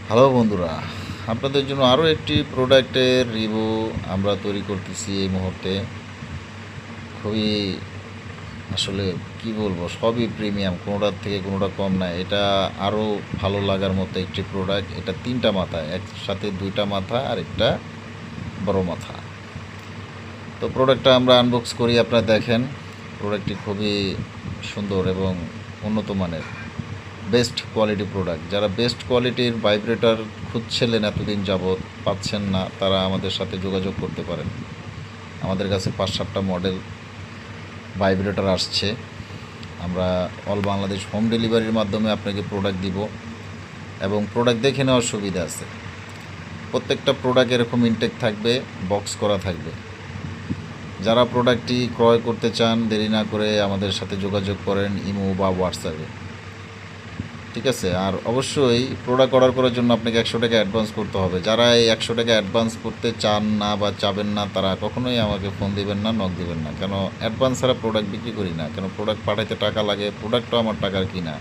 Hello বন্ধুরা, আপনাদের জন্য আরও একটি প্রোডাক্টের রিভিউ আমরা তৈরি করতেছি এই মুহূর্তে। খুবই আসলে কি বলবো, সবই প্রিমিয়াম, কোনোটার থেকে কোনোটা কম না। এটা আরও ভালো লাগার মতো একটি প্রোডাক্ট। এটা তিনটা মাথা, একসাথে দুইটা মাথা আর একটা বড় মাথা। তো প্রোডাক্টটা আমরা আনবক্স করি, আপনারা দেখেন। প্রোডাক্টটি খুবই সুন্দর এবং উন্নত মানের, বেস্ট কোয়ালিটি প্রোডাক্ট। যারা বেস্ট কোয়ালিটির ভাইব্রেটর খুঁজছিলেন এতদিন যাবৎ, পাচ্ছেন না, তারা আমাদের সাথে যোগাযোগ করতে পারেন। আমাদের কাছে 5-7টা মডেল ভাইব্রেটর আসছে। আমরা অল বাংলাদেশ হোম ডেলিভারির মাধ্যমে আপনাকে প্রোডাক্ট দিব এবং প্রোডাক্ট দেখে নেওয়ার সুবিধা আছে। প্রত্যেকটা প্রোডাক্ট এরকম ইনটেক থাকবে, বক্স করা থাকবে। যারা প্রোডাক্টটি ক্রয় করতে চান, দেরি না করে আমাদের সাথে যোগাযোগ করেন ইমো বা হোয়াটসঅ্যাপে, ঠিক আছে। আর অবশ্যই প্রোডাক্ট অর্ডার করার জন্য আপনাকে 100 টাকা অ্যাডভান্স করতে হবে। যারা এই 100 টাকা অ্যাডভান্স করতে চান না বা চাবেন না, তারা কখনোই আমাকে ফোন দিবেন না, নক দিবেন না। কেন অ্যাডভান্স ছাড়া প্রোডাক্ট বিক্রি করি না। কেন প্রোডাক্ট পাঠাইতে টাকা লাগে, প্রোডাক্টও আমার টাকার কিনা।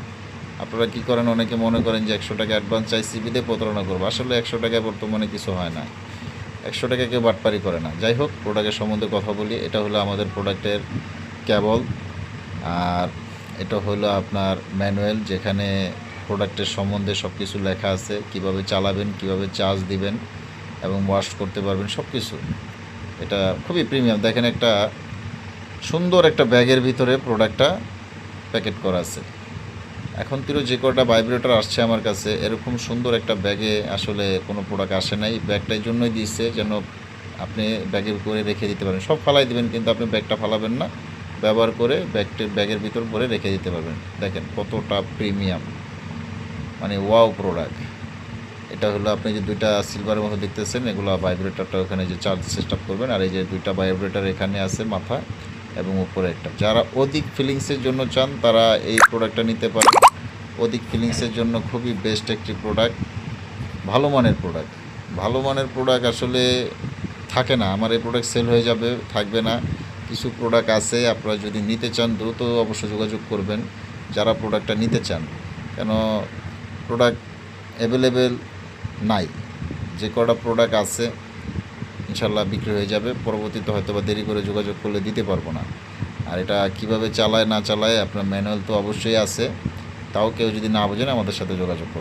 আপনারা কী করেন, অনেকে মনে করেন যে 100 টাকা অ্যাডভান্স চাই, সিবিতে প্রতারণা করবো। আসলে 100 টাকায় বর্তমানে কিছু হয় না। 100 টাকা কেউ বাটপারি করে না। যাই হোক, প্রোডাক্টের সম্বন্ধে কথা বলি। এটা হলো আমাদের প্রোডাক্টের কেবল, আর এটা হলো আপনার ম্যানুয়াল, যেখানে প্রোডাক্টের সম্বন্ধে সব কিছু লেখা আছে, কিভাবে চালাবেন, কিভাবে চার্জ দিবেন এবং ওয়াশ করতে পারবেন, সব কিছু। এটা খুবই প্রিমিয়াম। দেখেন, একটা সুন্দর একটা ব্যাগের ভিতরে প্রোডাক্টটা প্যাকেট করা আছে। এখন যে কটা ভাইব্রেটর আসছে আমার কাছে, এরকম সুন্দর একটা ব্যাগে আসলে কোনো প্রোডাক্ট আসে নাই। ব্যাগটার জন্যই দিচ্ছে, যেন আপনি ব্যাগে করে রেখে দিতে পারেন। সব ফালাই দেবেন, কিন্তু আপনি ব্যাগটা ফালাবেন না, ব্যবহার করে ব্যাগের ভিতর ভরে রেখে দিতে পারবেন। দেখেন কতটা প্রিমিয়াম, মানে ওয়াও প্রোডাক্ট। এটা হলো আপনি যে দুইটা সিলভারের মতো দেখতেছেন, এগুলো ভাইব্রেটরটা ওখানে যে চার্জ সিস্টেম করবেন। আর এই যে দুইটা ভাইব্রেটর এখানে আছে, মাথা এবং উপরে একটা। যারা অধিক ফিলিংসের জন্য চান, তারা এই প্রোডাক্টটা নিতে পারেন। অধিক ফিলিংসের জন্য খুবই বেস্ট একটি প্রোডাক্ট, ভালো মানের প্রোডাক্ট। ভালো মানের প্রোডাক্ট আসলে থাকে না। আমার এই প্রোডাক্ট সেল হয়ে যাবে, থাকবে না। কিছু প্রোডাক্ট আছে, আপনারা যদি নিতে চান দ্রুত অবশ্যই যোগাযোগ করবেন যারা প্রোডাক্টটা নিতে চান। কেন প্রোডাক্ট অ্যাভেলেবেল নাই। যে কটা প্রোডাক্ট আছে ইনশাল্লাহ বিক্রি হয়ে যাবে। পরবর্তীতে হয়তো বা দেরি করে যোগাযোগ করলে দিতে পারবো না। আর এটা কিভাবে চালায় না চালায়, আপনার ম্যানুয়াল তো অবশ্যই আছে, তাও কেউ যদি না বোঝেন আমাদের সাথে যোগাযোগ করুন।